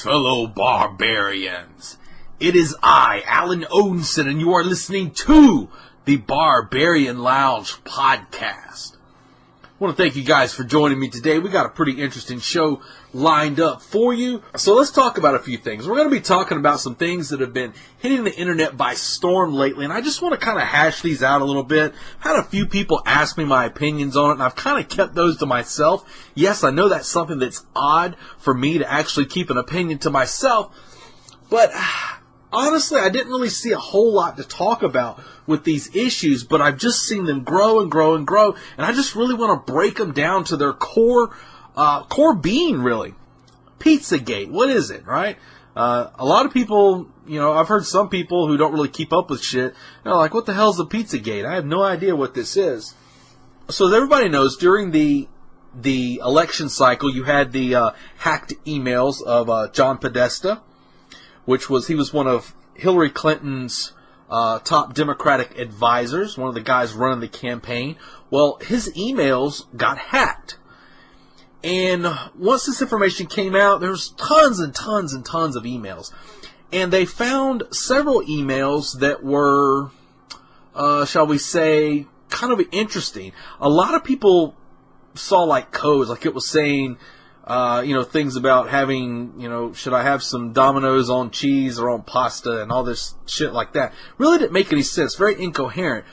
Greetings, fellow barbarians. It is I, Alan Odinson, and you are listening to the Barbarian Lounge podcast. I want to thank you guys for joining me today. We got a pretty interesting show lined up for you. So let's talk about a few things. We're going to be talking about some things that have been hitting the internet by storm lately, and I just want to kind of hash these out a little bit. I've had a few people ask me my opinions on it, and I've kind of kept those to myself. Yes, I know that's something that's odd for me to actually keep an opinion to myself, but honestly, I didn't really see a whole lot to talk about with these issues, but I've just seen them grow and grow and grow, and I just really want to break them down to their core being, really. Pizzagate, what is it, right? A lot of people, I've heard some people who don't really keep up with shit, they're like, what the hell's a Pizzagate? I have no idea what this is. So as everybody knows, during the election cycle, you had the hacked emails of John Podesta, he was one of Hillary Clinton's top Democratic advisors, one of the guys running the campaign. Well, his emails got hacked. And once this information came out, there was tons and tons and tons of emails. And they found several emails that were, shall we say, kind of interesting. A lot of people saw like codes, like it was saying, things about having, should I have some Domino's on cheese or on pasta and all this shit like that. Really didn't make any sense. Very incoherent.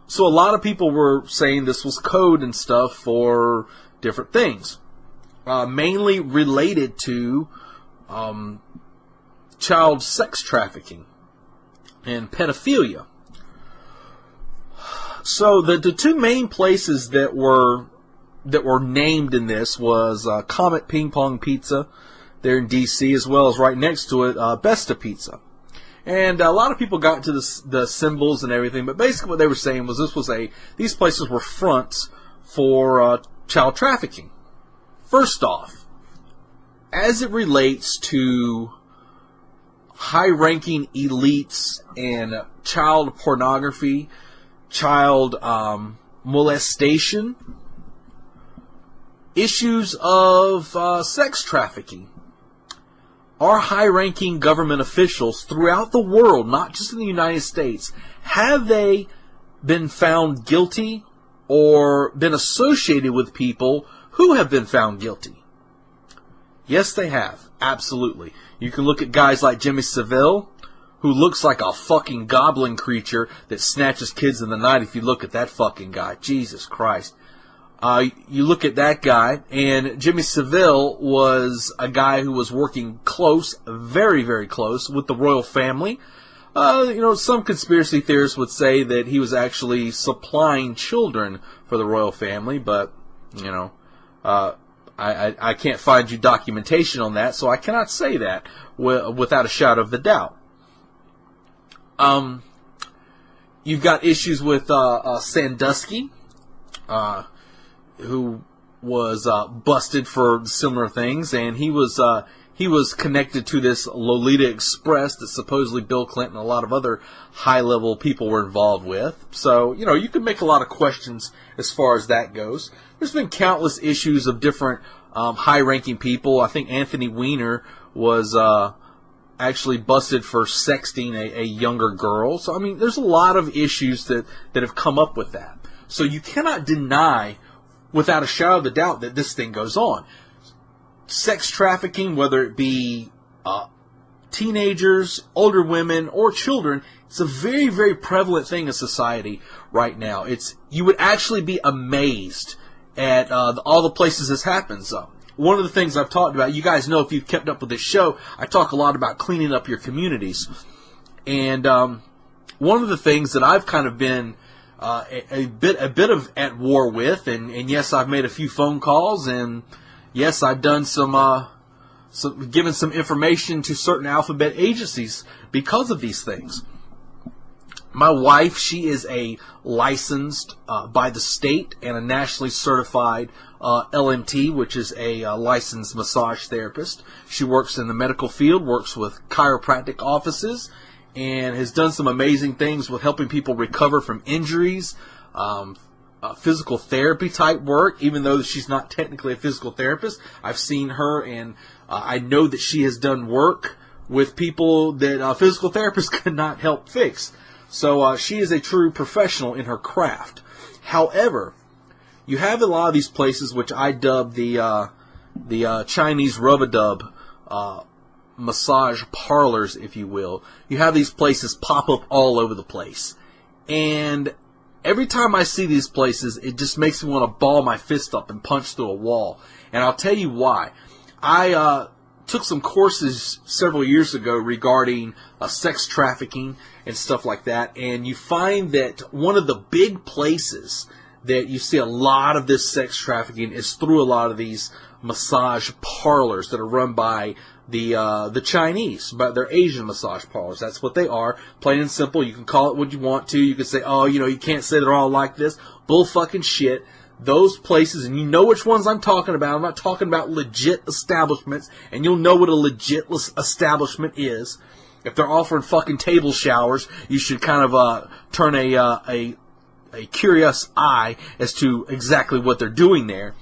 So a lot of people were saying this was code and stuff for different things. Mainly related to child sex trafficking and pedophilia. So the two main places that were named in this was Comet Ping Pong Pizza there in D.C., as well as right next to it, Besta Pizza. And a lot of people got into the symbols and everything, but basically what they were saying was these places were fronts for child trafficking. First off, as it relates to high-ranking elites and child pornography, child molestation, issues of sex trafficking, our high-ranking government officials throughout the world, not just in the United States, have they been found guilty or been associated with people who have been found guilty? Yes, they have. Absolutely. You can look at guys like Jimmy Savile, who looks like a fucking goblin creature that snatches kids in the night if you look at that fucking guy. Jesus Christ. You look at that guy, and Jimmy Savile was a guy who was working close, very, very close, with the royal family. Some conspiracy theorists would say that he was actually supplying children for the royal family, but, I can't find you documentation on that, so I cannot say that without a shadow of a doubt. You've got issues with Sandusky, who was busted for similar things, and he was connected to this Lolita Express that supposedly Bill Clinton and a lot of other high-level people were involved with. So, you can make a lot of questions as far as that goes. There's been countless issues of different high-ranking people. I think Anthony Weiner was actually busted for sexting a younger girl. So, there's a lot of issues that have come up with that. So you cannot deny, without a shadow of a doubt, that this thing goes on. Sex trafficking, whether it be teenagers, older women, or children, it's a very, very prevalent thing in society right now. You would actually be amazed at all the places this happens. One of the things I've talked about, you guys know if you've kept up with this show, I talk a lot about cleaning up your communities. And one of the things that I've kind of been a bit of at war with, and yes, I've made a few phone calls, and yes, I've done given some information to certain alphabet agencies because of these things. My wife, she is a licensed by the state and a nationally certified LMT, which is a licensed massage therapist. She works in the medical field, works with chiropractic offices, and has done some amazing things with helping people recover from injuries, physical therapy type work, even though she's not technically a physical therapist. I've seen her, and I know that she has done work with people that physical therapists could not help fix. So she is a true professional in her craft. However, you have a lot of these places which I dub the Chinese rub-a-dub massage parlors, if you will. You have these places pop up all over the place. And every time I see these places, it just makes me want to ball my fist up and punch through a wall. And I'll tell you why. I took some courses several years ago regarding sex trafficking and stuff like that. And you find that one of the big places that you see a lot of this sex trafficking is through a lot of these massage parlors that are run by the Chinese, but they're Asian massage parlors. That's what they are, plain and simple. You can call it what you want to. You can say, oh, you can't say they're all like this. Bull fucking shit. Those places, and you know which ones I'm talking about. I'm not talking about legit establishments, and you'll know what a legit establishment is. If they're offering fucking table showers, you should kind of turn a curious eye as to exactly what they're doing there.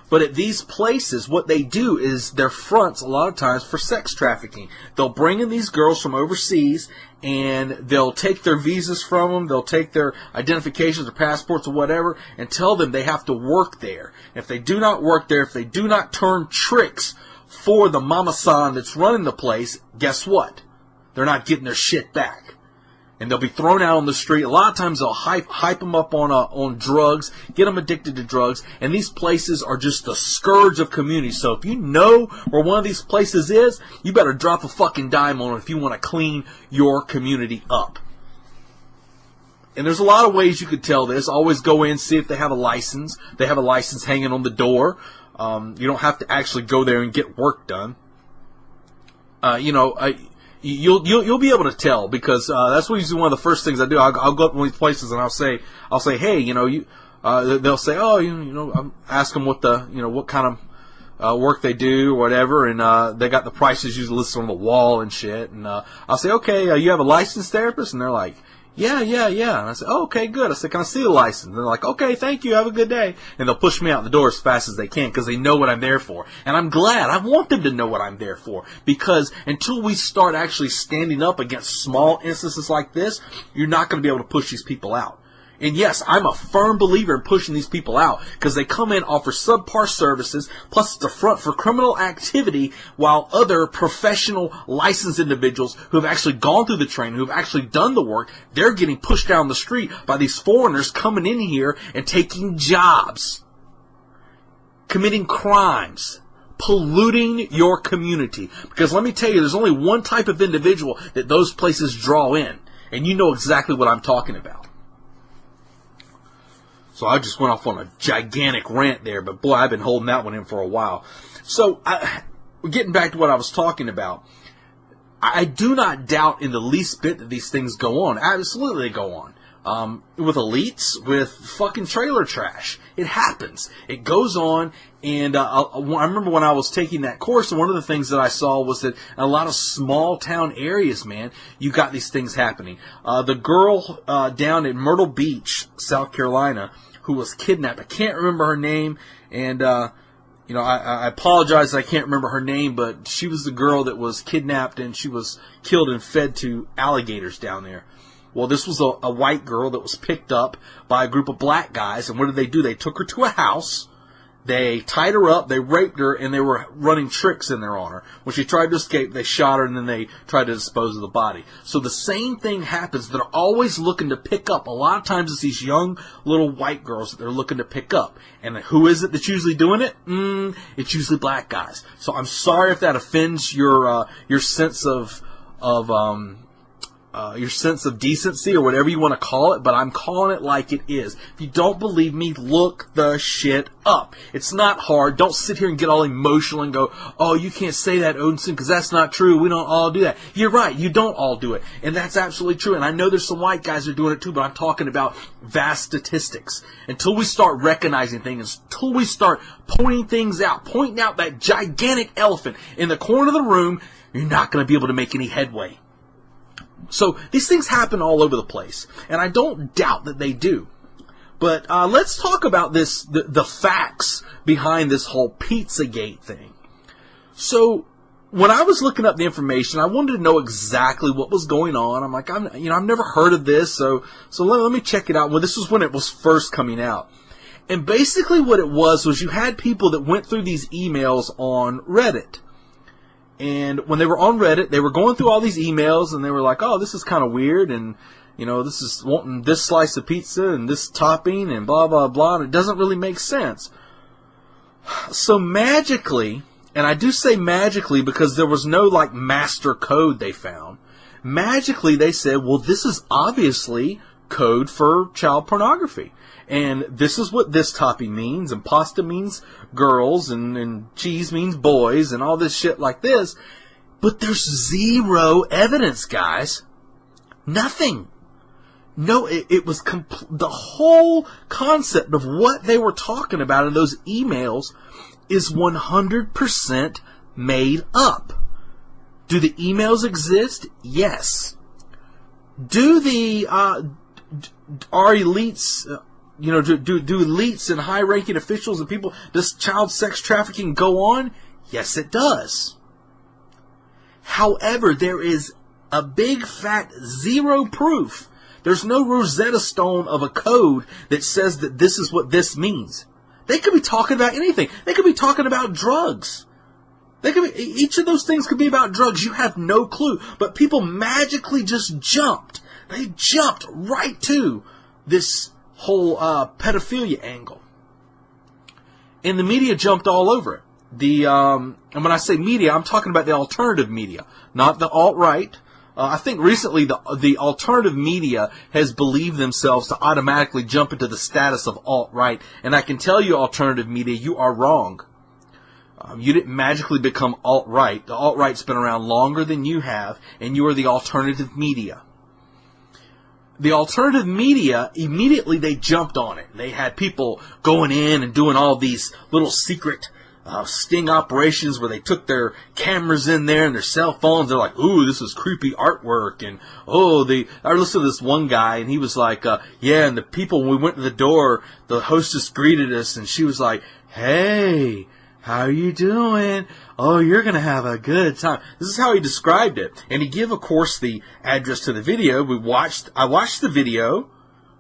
But at these places, what they do is their fronts a lot of times for sex trafficking. They'll bring in these girls from overseas, and they'll take their visas from them. They'll take their identifications or passports or whatever and tell them they have to work there. If they do not work there, if they do not turn tricks for the mama-san that's running the place, guess what? They're not getting their shit back. And they'll be thrown out on the street. A lot of times they'll hype them up on drugs, get them addicted to drugs. And these places are just the scourge of community. So if you know where one of these places is, you better drop a fucking dime on it if you want to clean your community up. And there's a lot of ways you could tell this. Always go in, see if they have a license. They have a license hanging on the door. You don't have to actually go there and get work done. You'll be able to tell, because that's usually one of the first things I do. I'll go up to one of these places and I'll say, hey, they'll say, oh, ask them what what kind of work they do or whatever, and they got the prices usually listed on the wall and shit, and I'll say, okay, you have a licensed therapist? And they're like, yeah. And I say, oh, okay, good. I said, can I see the license? And they're like, okay, thank you, have a good day. And they'll push me out the door as fast as they can because they know what I'm there for. And I'm glad. I want them to know what I'm there for, because until we start actually standing up against small instances like this, you're not going to be able to push these people out. And yes, I'm a firm believer in pushing these people out, because they come in, offer subpar services, plus it's a front for criminal activity, while other professional licensed individuals who have actually gone through the training, who have actually done the work, they're getting pushed down the street by these foreigners coming in here and taking jobs, committing crimes, polluting your community. Because let me tell you, there's only one type of individual that those places draw in, and you know exactly what I'm talking about. So I just went off on a gigantic rant there, but boy, I've been holding that one in for a while. So, getting back to what I was talking about, I do not doubt in the least bit that these things go on. Absolutely they go on. With elites, with fucking trailer trash. It happens. It goes on, and I remember when I was taking that course, and one of the things that I saw was that in a lot of small town areas, man, you got these things happening. The girl down in Myrtle Beach, South Carolina, who was kidnapped, I can't remember her name, and I apologize I can't remember her name, but she was the girl that was kidnapped, and she was killed and fed to alligators down there. Well, this was a white girl that was picked up by a group of black guys, and what did they do? They took her to a house, they tied her up, they raped her, and they were running tricks in there on her. When she tried to escape, they shot her, and then they tried to dispose of the body. So the same thing happens. They're always looking to pick up. A lot of times it's these young little white girls that they're looking to pick up. And who is it that's usually doing it? It's usually black guys. So I'm sorry if that offends your sense of your sense of decency or whatever you want to call it, but I'm calling it like it is. If you don't believe me, look the shit up. It's not hard. Don't sit here and get all emotional and go, oh, you can't say that, Odinson, because that's not true. We don't all do that. You're right. You don't all do it. And that's absolutely true. And I know there's some white guys that are doing it too, but I'm talking about vast statistics. Until we start recognizing things, until we start pointing things out, pointing out that gigantic elephant in the corner of the room, you're not going to be able to make any headway. So these things happen all over the place, and I don't doubt that they do. But let's talk about this, the facts behind this whole Pizzagate thing. So when I was looking up the information, I wanted to know exactly what was going on. I'm like, I've never heard of this, so let me check it out. Well, this was when it was first coming out. And basically what it was you had people that went through these emails on Reddit. And when they were on Reddit, they were going through all these emails, and they were like, oh, this is kind of weird, and, this is wanting this slice of pizza and this topping and blah, blah, blah, and it doesn't really make sense. So magically, and I do say magically because there was no, master code they found, magically they said, well, this is obviously code for child pornography. And this is what this topping means, and pasta means girls, and cheese means boys, and all this shit like this. But there's zero evidence, guys. Nothing. No, it was the whole concept of what they were talking about in those emails is 100% made up. Do the emails exist? Yes. Do the are elites? Do elites and high-ranking officials and people, does child sex trafficking go on? Yes, it does. However, there is a big fat zero proof. There's no Rosetta Stone of a code that says that this is what this means. They could be talking about anything. They could be talking about drugs. Each of those things could be about drugs. You have no clue. But people magically just jumped. They jumped right to this whole pedophilia angle. And the media jumped all over it. And when I say media, I'm talking about the alternative media, not the alt-right. I think recently the alternative media has believed themselves to automatically jump into the status of alt-right. And I can tell you, alternative media, you are wrong. You didn't magically become alt-right. The alt-right's been around longer than you have, and you are the alternative media. The alternative media, immediately they jumped on it. They had people going in and doing all these little secret sting operations where they took their cameras in there and their cell phones. They're like, ooh, this is creepy artwork. And, I listened to this one guy, and he was like, yeah, and the people, when we went to the door, the hostess greeted us, and she was like, hey, how you doing? Oh, you're going to have a good time. This is how he described it. And he gave, of course, the address to the video. I watched the video.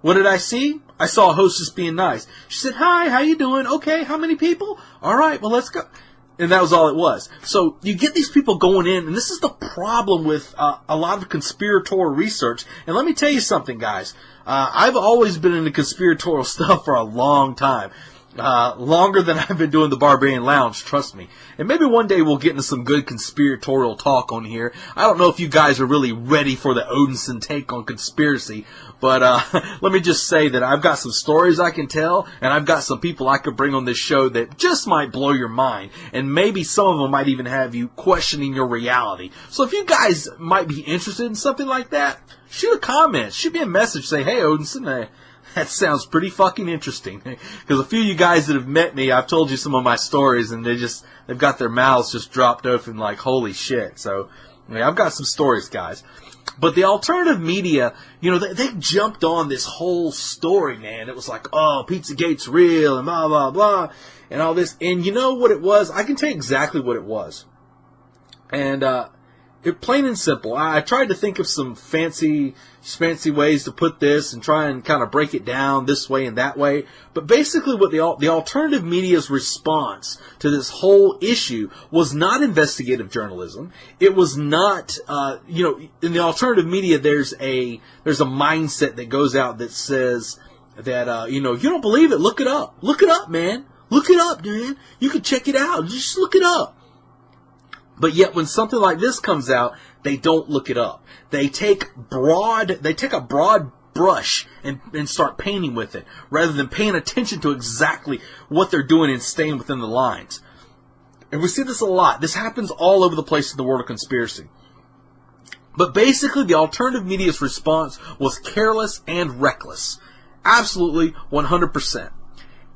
What did I see? I saw a hostess being nice. She said, hi, how you doing? Okay, how many people? All right, well, let's go. And that was all it was. So you get these people going in, and this is the problem with a lot of conspiratorial research. And let me tell you something, guys. I've always been into conspiratorial stuff for a long time. Longer than I've been doing the Barbarian Lounge, trust me. And maybe one day we'll get into some good conspiratorial talk on here. I don't know if you guys are really ready for the Odinson take on conspiracy, but let me just say that I've got some stories I can tell, and I've got some people I could bring on this show that just might blow your mind, and maybe some of them might even have you questioning your reality. So if you guys might be interested in something like that, shoot a comment, shoot me a message, say, hey Odinson, that sounds pretty fucking interesting. Because a few of you guys that have met me, I've told you some of my stories, and they've got their mouths just dropped open like, holy shit. So, I've got some stories, guys. But the alternative media, they jumped on this whole story, man. It was like, oh, Pizzagate's real, and blah, blah, blah, and all this. And you know what it was? I can tell you exactly what it was. And, plain and simple. I tried to think of some fancy ways to put this and try and kind of break it down this way and that way. But basically what the alternative media's response to this whole issue was not investigative journalism. It was not, in the alternative media there's a mindset that goes out that says that, you don't believe it, look it up. Look it up, man. Look it up, man. You can check it out. Just look it up. But yet when something like this comes out, they don't look it up. They take a broad brush and start painting with it, rather than paying attention to exactly what they're doing and staying within the lines. And we see this a lot. This happens all over the place in the world of conspiracy. But basically, the alternative media's response was careless and reckless. Absolutely, 100%.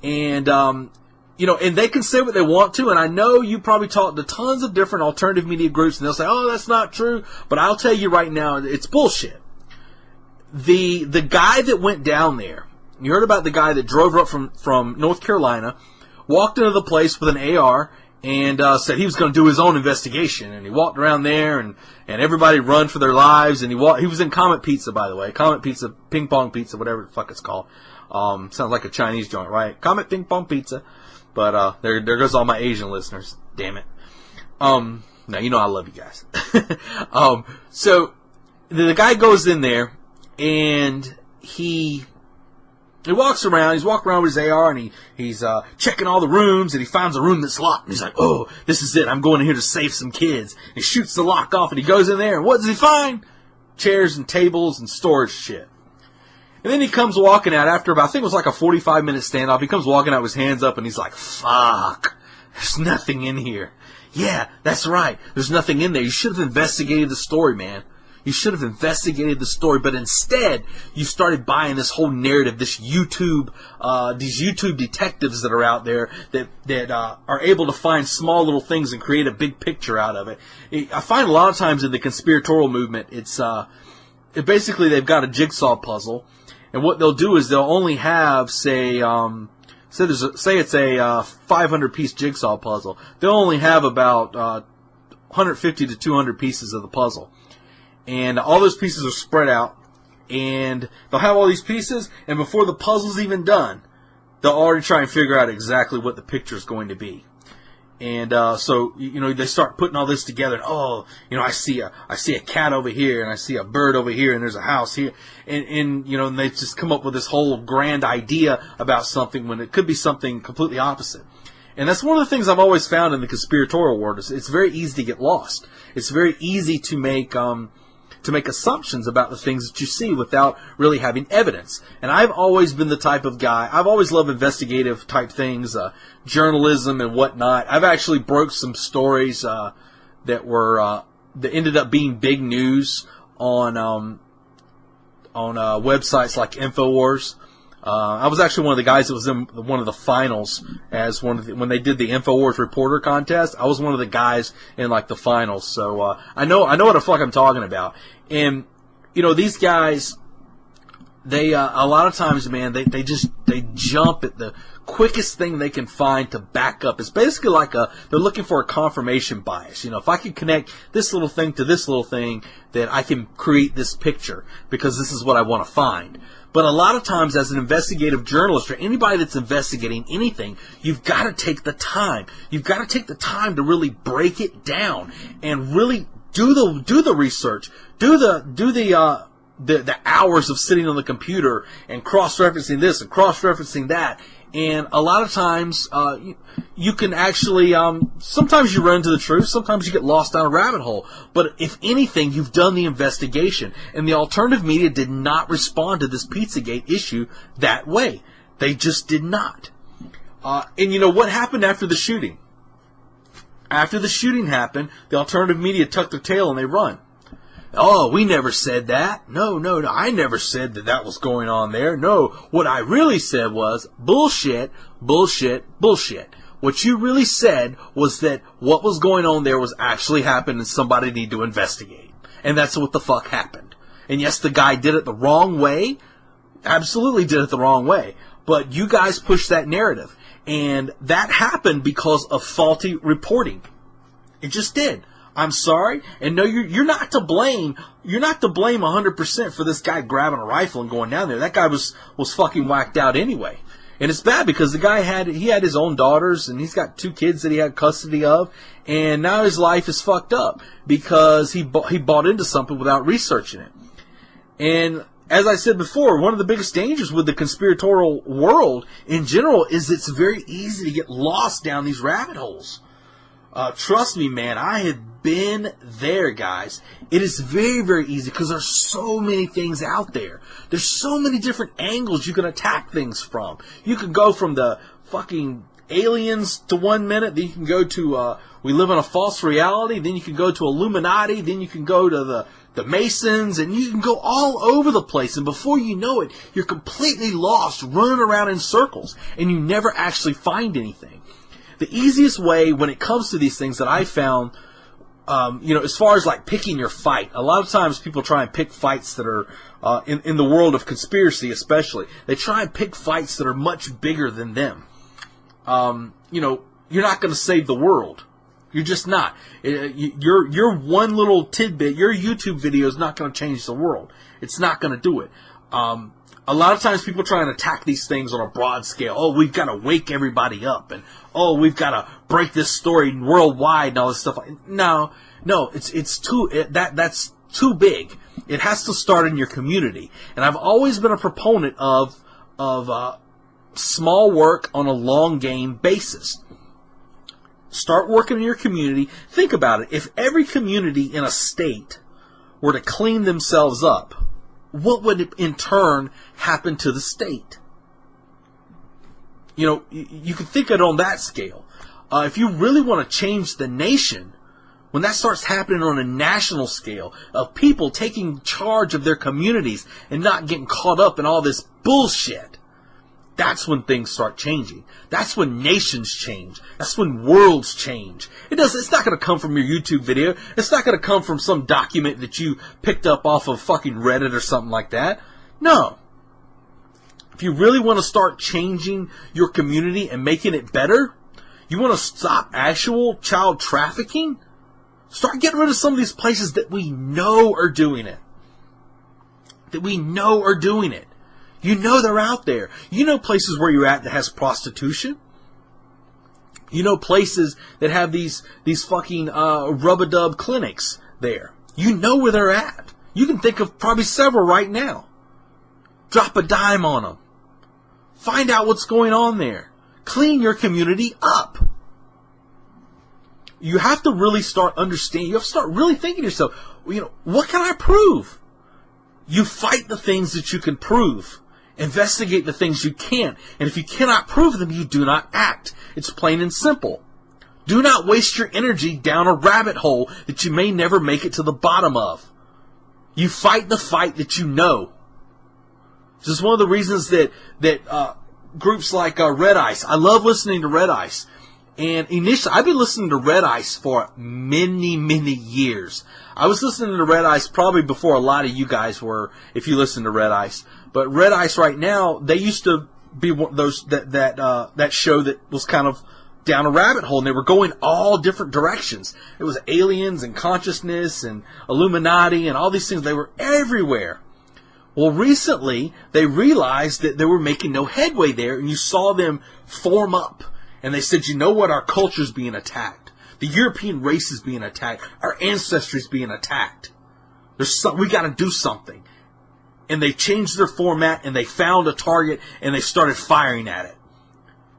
And, and they can say what they want to, and I know you probably talk to tons of different alternative media groups, and they'll say, oh, that's not true, but I'll tell you right now, it's bullshit. The guy that went down there, You heard about the guy that drove up from North Carolina, walked into the place with an AR, and said he was going to do his own investigation. And he walked around there, and everybody run for their lives. And he was in Comet Pizza, by the way. Comet Pizza, Ping Pong Pizza, whatever the fuck it's called. Sounds like a Chinese joint, right? Comet Ping Pong Pizza. But there goes all my Asian listeners. Damn it. Now, you know I love you guys. So the guy goes in there, and he walks around. He's walking around with his AR, and he's checking all the rooms, and he finds a room that's locked. And he's like, oh, this is it. I'm going in here to save some kids. He shoots the lock off, and he goes in there, and what does he find? Chairs and tables and storage shit. And then he comes walking out after about, I think it was like a 45-minute standoff. He comes walking out with his hands up, and he's like, fuck, there's nothing in here. Yeah, that's right. There's nothing in there. You should have investigated the story, man. You should have investigated the story, but instead, you started buying this whole narrative, this these YouTube detectives that are out there that are able to find small little things and create a big picture out of it. I find a lot of times in the conspiratorial movement, basically they've got a jigsaw puzzle, and what they'll do is they'll only have, say it's a 500-piece jigsaw puzzle. They'll only have about 150 to 200 pieces of the puzzle. And all those pieces are spread out. And they'll have all these pieces, and before the puzzle's even done, they'll already try and figure out exactly what the picture is going to be. And so they start putting all this together. And, I see a cat over here, and I see a bird over here, and there's a house here, and they just come up with this whole grand idea about something when it could be something completely opposite. And that's one of the things I've always found in the conspiratorial world. It's very easy to get lost. It's very easy to make assumptions about the things that you see without really having evidence. And I've always been the type of guy, I've always loved investigative type things, journalism and whatnot. I've actually broke some stories that ended up being big news on websites like InfoWars. I was actually one of the guys that was in one of the finals as when they did the InfoWars reporter contest. I was one of the guys in like the finals, so I know what the fuck I'm talking about. And these guys, they a lot of times, man, they jump at the quickest thing they can find to back up. It's basically like they're looking for a confirmation bias. If I can connect this little thing to this little thing, then I can create this picture because this is what I want to find. But a lot of times as an investigative journalist or anybody that's investigating anything, you've got to take the time. You've got to take the time to really break it down and really do the research. Do the hours of sitting on the computer and cross-referencing this and cross-referencing that. And a lot of times, you can actually, sometimes you run into the truth, sometimes you get lost down a rabbit hole. But if anything, you've done the investigation. And the alternative media did not respond to this Pizzagate issue that way. They just did not. And what happened after the shooting? After the shooting happened, the alternative media tucked their tail and they run. Oh, we never said that. No, I never said that was going on there. No, what I really said was bullshit, bullshit, bullshit. What you really said was that what was going on there was actually happened and somebody needed to investigate. And that's what the fuck happened. And yes, the guy did it the wrong way. Absolutely did it the wrong way. But you guys pushed that narrative. And that happened because of faulty reporting. It just did. I'm sorry, and no, you're not to blame. You're not to blame 100% for this guy grabbing a rifle and going down there. That guy was fucking whacked out anyway, and it's bad because the guy had his own daughters and he's got 2 kids that he had custody of, and now his life is fucked up because he bought into something without researching it. And as I said before, one of the biggest dangers with the conspiratorial world in general is it's very easy to get lost down these rabbit holes. Trust me, man, I have been there, guys. It is very, very easy because there's so many things out there. There's so many different angles you can attack things from. You can go from the fucking aliens to 1 minute, then you can go to we live in a false reality, then you can go to Illuminati, then you can go to the Masons, and you can go all over the place, and before you know it, you're completely lost, running around in circles, and you never actually find anything. The easiest way when it comes to these things that I found as far as like picking your fight, a lot of times people try and pick fights that are, in the world of conspiracy especially, they try and pick fights that are much bigger than them. You're not going to save the world. You're just not. Your one little tidbit, your YouTube video is not going to change the world. It's not going to do it. A lot of times people try and attack these things on a broad scale. Oh, we've got to wake everybody up, and oh, we've got to break this story worldwide and all this stuff. No, that's too big. It has to start in your community. And I've always been a proponent of small work on a long game basis. Start working in your community. Think about it. If every community in a state were to clean themselves up, what would in turn happen to the state? You can think of it on that scale. If you really want to change the nation, when that starts happening on a national scale, of people taking charge of their communities and not getting caught up in all this bullshit, that's when things start changing. That's when nations change. That's when worlds change. It's not going to come from your YouTube video. It's not going to come from some document that you picked up off of fucking Reddit or something like that. No. If you really want to start changing your community and making it better, you want to stop actual child trafficking, start getting rid of some of these places that we know are doing it. You know they're out there. You know places where you're at that has prostitution. You know places that have these fucking rub-a-dub clinics there. You know where they're at. You can think of probably several right now. Drop a dime on them. Find out what's going on there. Clean your community up. You have to really start understanding. You have to start really thinking to yourself, what can I prove? You fight the things that you can prove. Investigate the things you can't. And if you cannot prove them, you do not act. It's plain and simple. Do not waste your energy down a rabbit hole that you may never make it to the bottom of. You fight the fight that you know. This is one of the reasons that groups like Red Ice, I love listening to Red Ice. And initially, I've been listening to Red Ice for many, many years. I was listening to Red Ice probably before a lot of you guys were, if you listen to Red Ice. But Red Ice right now, they used to be one of those that show that was kind of down a rabbit hole, and they were going all different directions. It was aliens and consciousness and Illuminati and all these things. They were everywhere. Well, recently, they realized that they were making no headway there, and you saw them form up. And they said, you know what? Our culture's being attacked. The European race is being attacked. Our ancestry's being attacked. We got to do something. And they changed their format, and they found a target, and they started firing at it.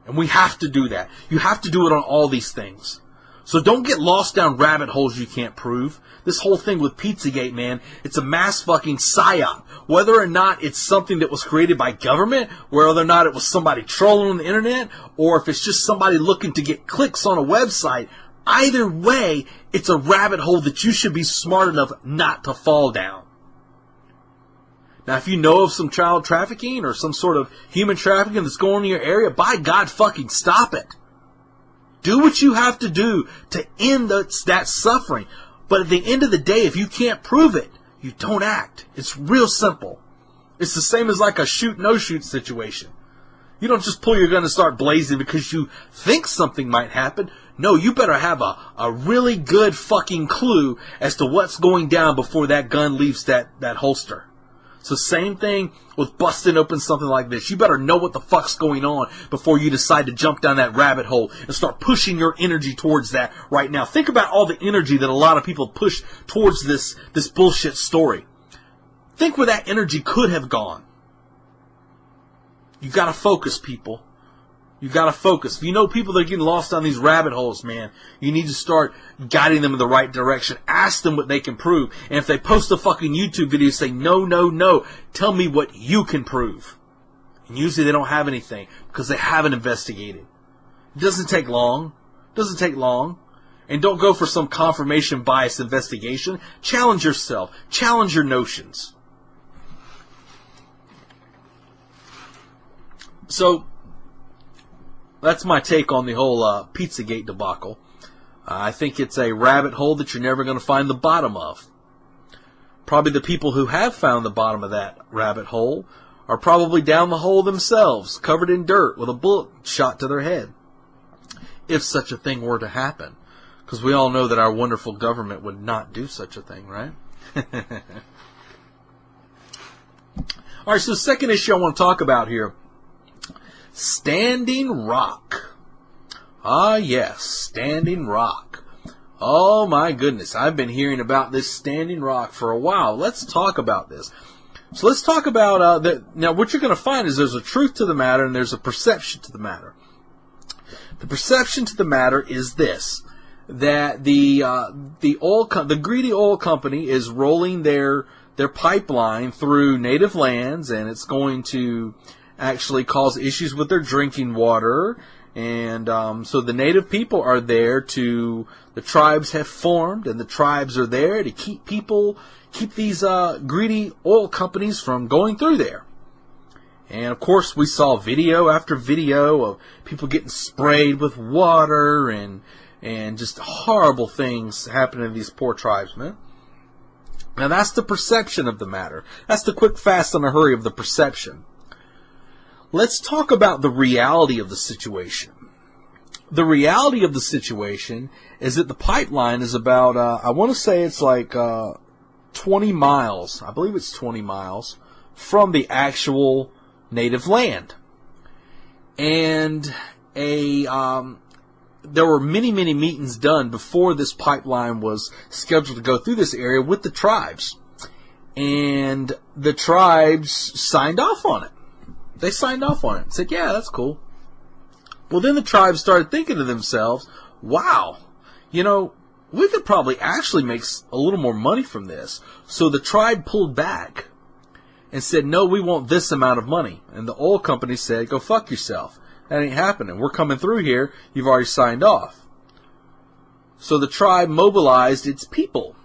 And we have to do that. You have to do it on all these things. So don't get lost down rabbit holes you can't prove. This whole thing with Pizzagate, man, it's a mass fucking psyop. Whether or not it's something that was created by government, whether or not it was somebody trolling on the internet, or if it's just somebody looking to get clicks on a website, either way, it's a rabbit hole that you should be smart enough not to fall down. Now, if you know of some child trafficking or some sort of human trafficking that's going on in your area, by God, fucking stop it. Do what you have to do to end that suffering. But at the end of the day, if you can't prove it, you don't act. It's real simple. It's the same as like a shoot, no shoot situation. You don't just pull your gun and start blazing because you think something might happen. No, you better have a really good fucking clue as to what's going down before that gun leaves that holster. So same thing with busting open something like this. You better know what the fuck's going on before you decide to jump down that rabbit hole and start pushing your energy towards that right now. Think about all the energy that a lot of people push towards this bullshit story. Think where that energy could have gone. You gotta focus, people. You gotta focus. If you know people that are getting lost down these rabbit holes, man, you need to start guiding them in the right direction. Ask them what they can prove. And if they post a fucking YouTube video, say, no, no, no. Tell me what you can prove. And usually they don't have anything because they haven't investigated. It doesn't take long. It doesn't take long. And don't go for some confirmation bias investigation. Challenge yourself. Challenge your notions. So, that's my take on the whole Pizzagate debacle. I think it's a rabbit hole that you're never going to find the bottom of. Probably the people who have found the bottom of that rabbit hole are probably down the hole themselves, covered in dirt with a bullet shot to their head. If such a thing were to happen. Because we all know that our wonderful government would not do such a thing, right? Alright, so the second issue I want to talk about here. Standing Rock. Ah, yes, Standing Rock. Oh my goodness, I've been hearing about this Standing Rock for a while. Let's talk about this. So let's talk about now. What you're going to find is there's a truth to the matter and there's a perception to the matter. The perception to the matter is this: that the greedy oil company is rolling their pipeline through native lands, and it's going to actually cause issues with their drinking water. And so the native people are there to. The tribes have formed, and the tribes are there to keep these greedy oil companies from going through there. And of course, we saw video after video of people getting sprayed with water and just horrible things happening to these poor tribesmen. Now that's the perception of the matter. That's the quick, fast, and a hurry of the perception. Let's talk about the reality of the situation. The reality of the situation is that the pipeline is about, I want to say it's like 20 miles. I believe it's 20 miles from the actual native land. And there were many meetings done before this pipeline was scheduled to go through this area with the tribes. And the tribes signed off on it. They signed off on it. Said, yeah, that's cool. Well, then the tribes started thinking to themselves, wow, we could probably actually make a little more money from this. So the tribe pulled back and said, no, we want this amount of money. And the oil company said, go fuck yourself. That ain't happening. We're coming through here. You've already signed off. So the tribe mobilized its people.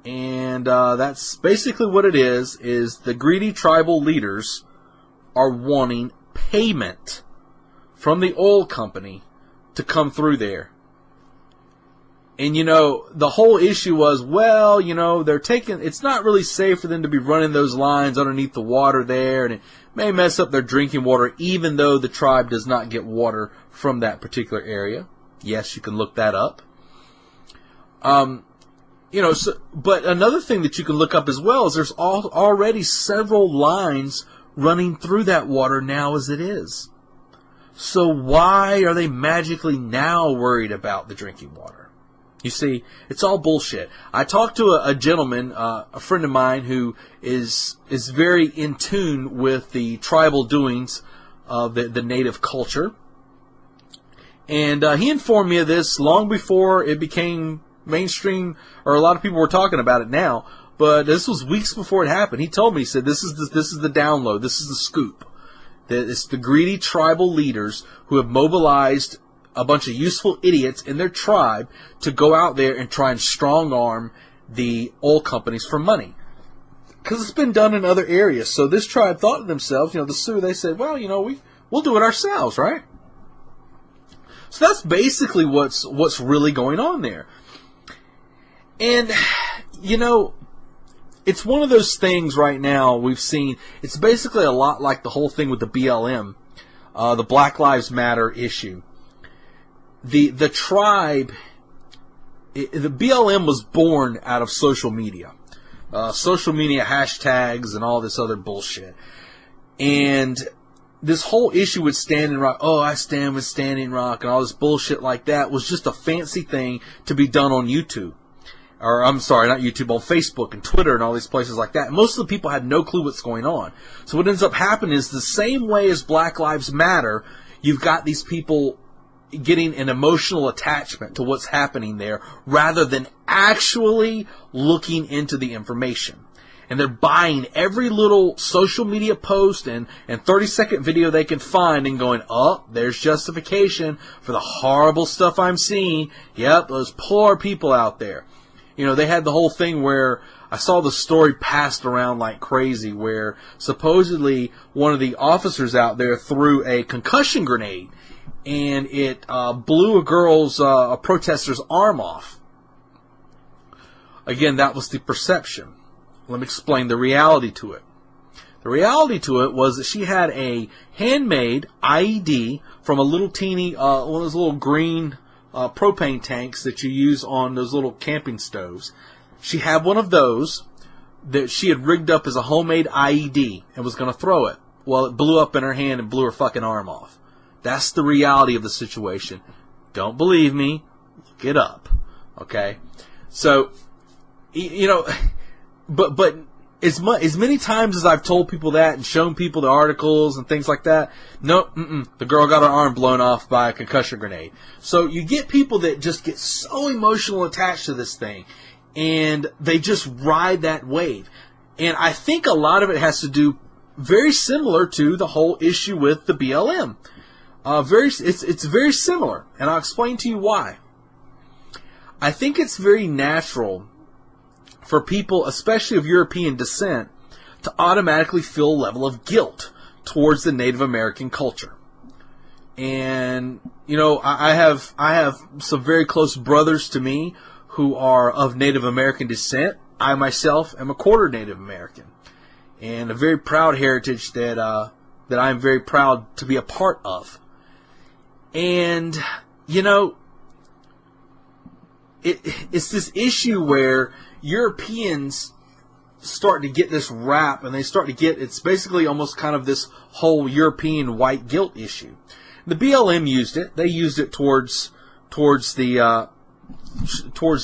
And that's basically what it is the greedy tribal leaders are wanting payment from the oil company to come through there. And, the whole issue was, well, it's not really safe for them to be running those lines underneath the water there, and it may mess up their drinking water, even though the tribe does not get water from that particular area. Yes, you can look that up. But another thing that you can look up as well is there's already several lines running through that water now as it is. So why are they magically now worried about the drinking water? You see, it's all bullshit. I talked to a gentleman, a friend of mine, who is very in tune with the tribal doings of the native culture. And he informed me of this long before it became mainstream, or a lot of people were talking about it now. But this was weeks before it happened. He told me, he said, this is the download, this is the scoop. It's the greedy tribal leaders who have mobilized a bunch of useful idiots in their tribe to go out there and try and strong-arm the oil companies for money. Because it's been done in other areas. So this tribe thought to themselves, the Sioux, they said, well, we'll do it ourselves, right? So that's basically what's really going on there. And, it's one of those things right now we've seen. It's basically a lot like the whole thing with the BLM, the Black Lives Matter issue. The tribe, the BLM was born out of social media hashtags and all this other bullshit. And this whole issue with Standing Rock, I stand with Standing Rock and all this bullshit like that was just a fancy thing to be done on YouTube. Or, I'm sorry, not YouTube, on Facebook and Twitter and all these places like that. Most of the people had no clue what's going on. So what ends up happening is the same way as Black Lives Matter, you've got these people getting an emotional attachment to what's happening there rather than actually looking into the information. And they're buying every little social media post and 30-second video they can find and going, there's justification for the horrible stuff I'm seeing. Yep, those poor people out there. They had the whole thing where I saw the story passed around like crazy where supposedly one of the officers out there threw a concussion grenade and it blew a protester's arm off. Again, that was the perception. Let me explain the reality to it. The reality to it was that she had a handmade IED from a little teeny, one of those little green propane tanks that you use on those little camping stoves. She had one of those that she had rigged up as a homemade IED and was going to throw it. Well, it blew up in her hand and blew her fucking arm off. That's the reality of the situation. Don't believe me? Look it up. Okay? So, but as many times as I've told people that and shown people the articles and things like that, no, the girl got her arm blown off by a concussion grenade. So you get people that just get so emotional attached to this thing, and they just ride that wave. And I think a lot of it has to do very similar to the whole issue with the BLM. It's very similar, and I'll explain to you why. I think it's very natural for people, especially of European descent, to automatically feel a level of guilt towards the Native American culture. And, I have some very close brothers to me who are of Native American descent. I myself am a quarter Native American, and a very proud heritage that I'm very proud to be a part of. And, it's this issue where Europeans start to get this rap, and they start to get, it's basically almost kind of this whole European white guilt issue. The BLM used it. They used it towards the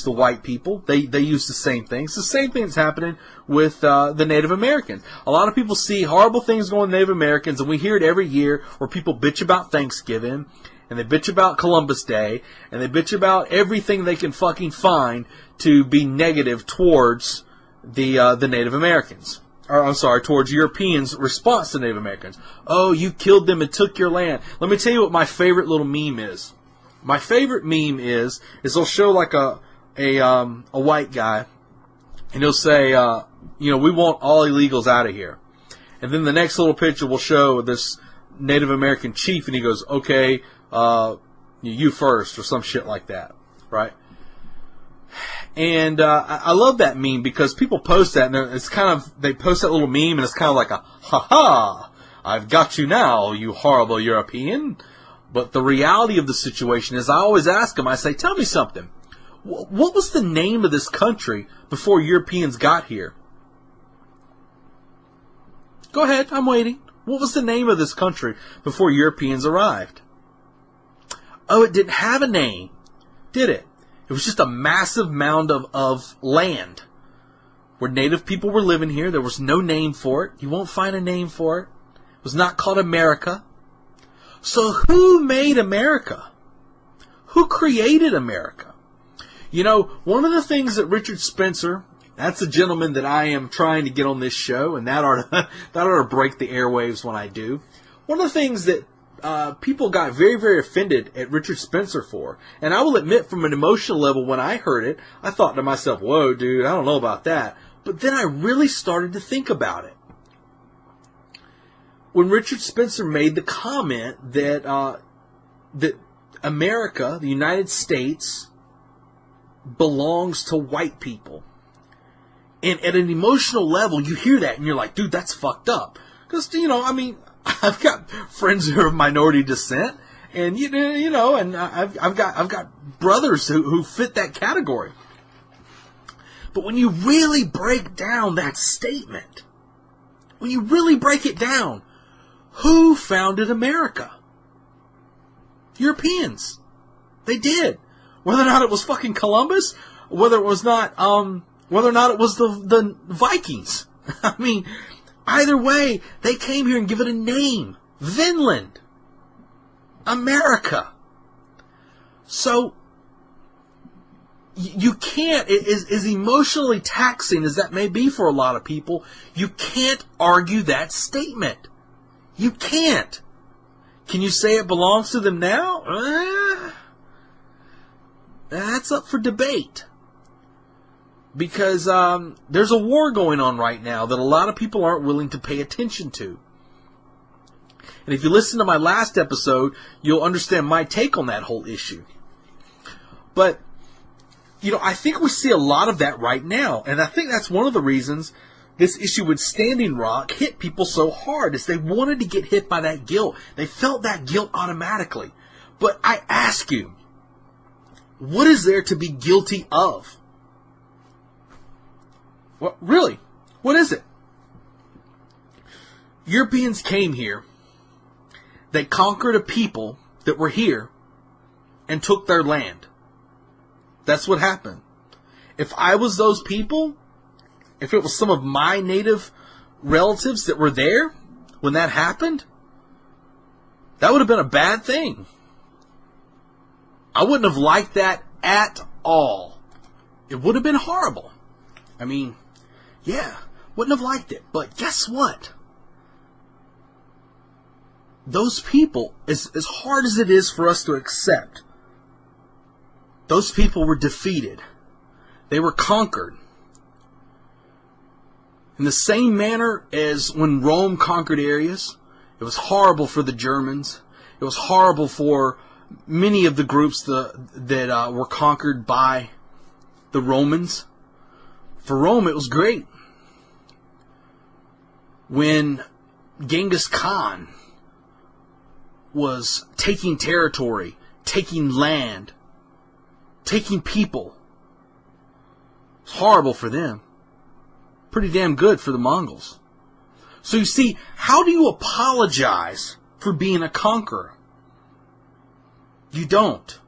white people. They used the same thing. It's the same thing that's happening with the Native Americans. A lot of people see horrible things going to Native Americans, and we hear it every year where people bitch about Thanksgiving, and they bitch about Columbus Day, and they bitch about everything they can fucking find to be negative towards the Native Americans. Or, I'm sorry, towards Europeans' response to Native Americans. Oh, you killed them and took your land. Let me tell you what my favorite little meme is. My favorite meme is they'll show like a white guy, and he'll say, we want all illegals out of here. And then the next little picture will show this Native American chief, and he goes, okay, you first, or some shit like that, right? And I love that meme because people post that, and it's kind of, they post that little meme, and it's kind of like a, ha-ha, I've got you now, you horrible European. But the reality of the situation is, I always ask them, I say, tell me something. What was the name of this country before Europeans got here? Go ahead, I'm waiting. What was the name of this country before Europeans arrived? Oh, it didn't have a name, did it? It was just a massive mound of land where native people were living here. There was no name for it. You won't find a name for it. It was not called America. So who made America? Who created America? One of the things that Richard Spencer, that's a gentleman that I am trying to get on this show, and that ought to break the airwaves when I do. One of the things that people got very, very offended at Richard Spencer for, and I will admit from an emotional level, when I heard it, I thought to myself, whoa, dude, I don't know about that. But then I really started to think about it. When Richard Spencer made the comment that that America, the United States, belongs to white people. And at an emotional level, you hear that and you're like, dude, that's fucked up. Because, I've got friends who are of minority descent, and and I've got brothers who fit that category. But when you really break down that statement, when you really break it down, who founded America? Europeans. They did. Whether or not it was fucking Columbus, whether or not it was the Vikings. Either way, they came here and give it a name. Vinland. America. So, you can't, as emotionally taxing as that may be for a lot of people, you can't argue that statement. You can't. Can you say it belongs to them now? That's up for debate. Because there's a war going on right now that a lot of people aren't willing to pay attention to. And if you listen to my last episode, you'll understand my take on that whole issue. But, I think we see a lot of that right now. And I think that's one of the reasons this issue with Standing Rock hit people so hard, is they wanted to get hit by that guilt. They felt that guilt automatically. But I ask you, what is there to be guilty of? Well, really, what is it? Europeans came here. They conquered a people that were here and took their land. That's what happened. If I was those people, if it was some of my native relatives that were there when that happened, that would have been a bad thing. I wouldn't have liked that at all. It would have been horrible. I mean, yeah, wouldn't have liked it. But guess what? Those people, as hard as it is for us to accept, those people were defeated. They were conquered. In the same manner as when Rome conquered areas, it was horrible for the Germans. It was horrible for many of the groups that were conquered by the Romans. For Rome, it was great. When Genghis Khan was taking territory, taking land, taking people, it's horrible for them. Pretty damn good for the Mongols. So you see, how do you apologize for being a conqueror? You don't.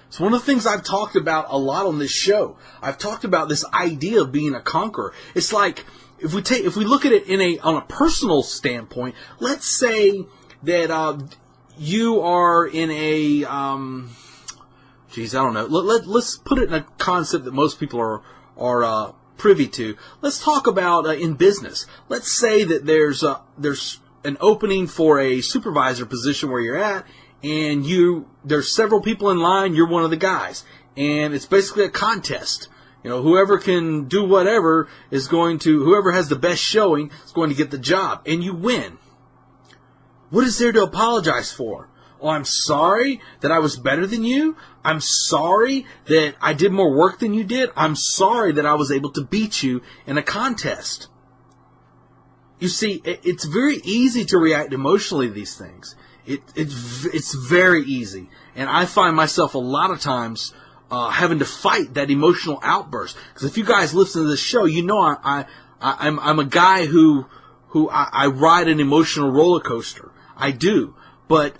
It's one of the things I've talked about a lot on this show. I've talked about this idea of being a conqueror. It's like, if we look at it on a personal standpoint, let's say that you are in a, I don't know. Let's put it in a concept that most people are privy to. Let's talk about in business. Let's say that there's an opening for a supervisor position where you're at, and there's several people in line. You're one of the guys, and it's basically a contest. Whoever can do whatever whoever has the best showing is going to get the job, and you win. What is there to apologize for? Oh, I'm sorry that I was better than you. I'm sorry that I did more work than you did. I'm sorry that I was able to beat you in a contest. You see, it's very easy to react emotionally to these things. It's very easy. And I find myself a lot of times having to fight that emotional outburst. Because if you guys listen to this show, you know I'm a guy who I ride an emotional roller coaster. I do. But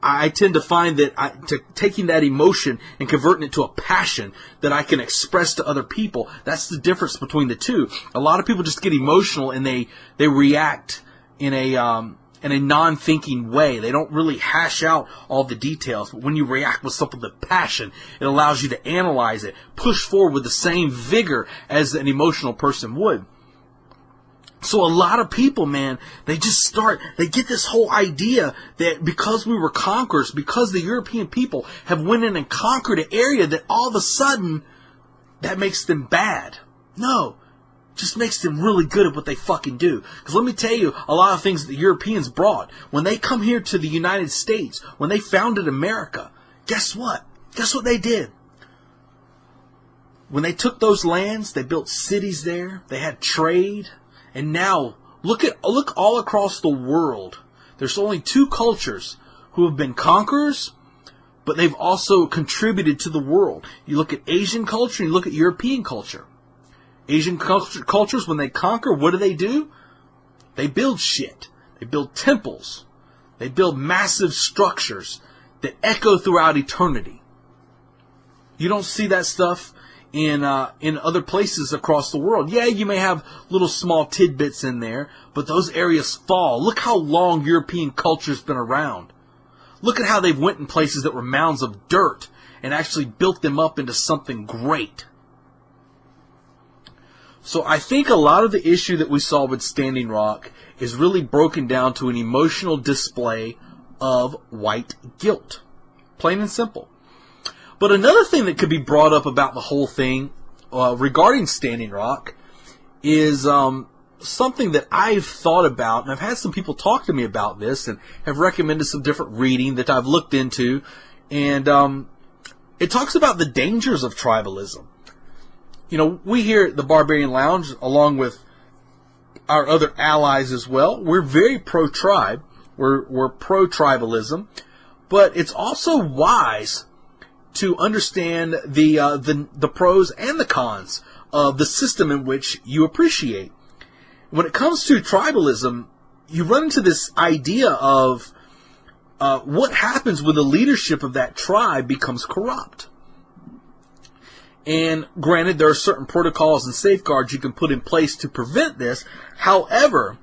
I tend to find that taking that emotion and converting it to a passion that I can express to other people, that's the difference between the two. A lot of people just get emotional and they react in a non-thinking way. They don't really hash out all the details. But when you react with something with passion, it allows you to analyze it, push forward with the same vigor as an emotional person would. So a lot of people, man, they get this whole idea that because we were conquerors, because the European people have went in and conquered an area, that all of a sudden, that makes them bad. No. Just makes them really good at what they fucking do. Because let me tell you, a lot of things that the Europeans brought, when they come here to the United States, when they founded America, guess what? Guess what they did? When they took those lands, they built cities there, they had trade. And now, look all across the world. There's only two cultures who have been conquerors, but they've also contributed to the world. You look at Asian culture, and you look at European culture. Asian cultures, when they conquer, what do? They build shit. They build temples. They build massive structures that echo throughout eternity. You don't see that stuff in other places across the world. Yeah, you may have little small tidbits in there, but those areas fall. Look how long European culture's been around. Look at how they've went in places that were mounds of dirt and actually built them up into something great. So I think a lot of the issue that we saw with Standing Rock is really broken down to an emotional display of white guilt. Plain and simple. But another thing that could be brought up about the whole thing regarding Standing Rock is something that I've thought about, and I've had some people talk to me about this and have recommended some different reading that I've looked into, and it talks about the dangers of tribalism. You know, we here at the Barbarian Lounge, along with our other allies as well, we're very pro-tribe. We're pro-tribalism, but it's also wise to understand the pros and the cons of the system in which you appreciate. When it comes to tribalism, you run into this idea of what happens when the leadership of that tribe becomes corrupt. And granted, there are certain protocols and safeguards you can put in place to prevent this. However,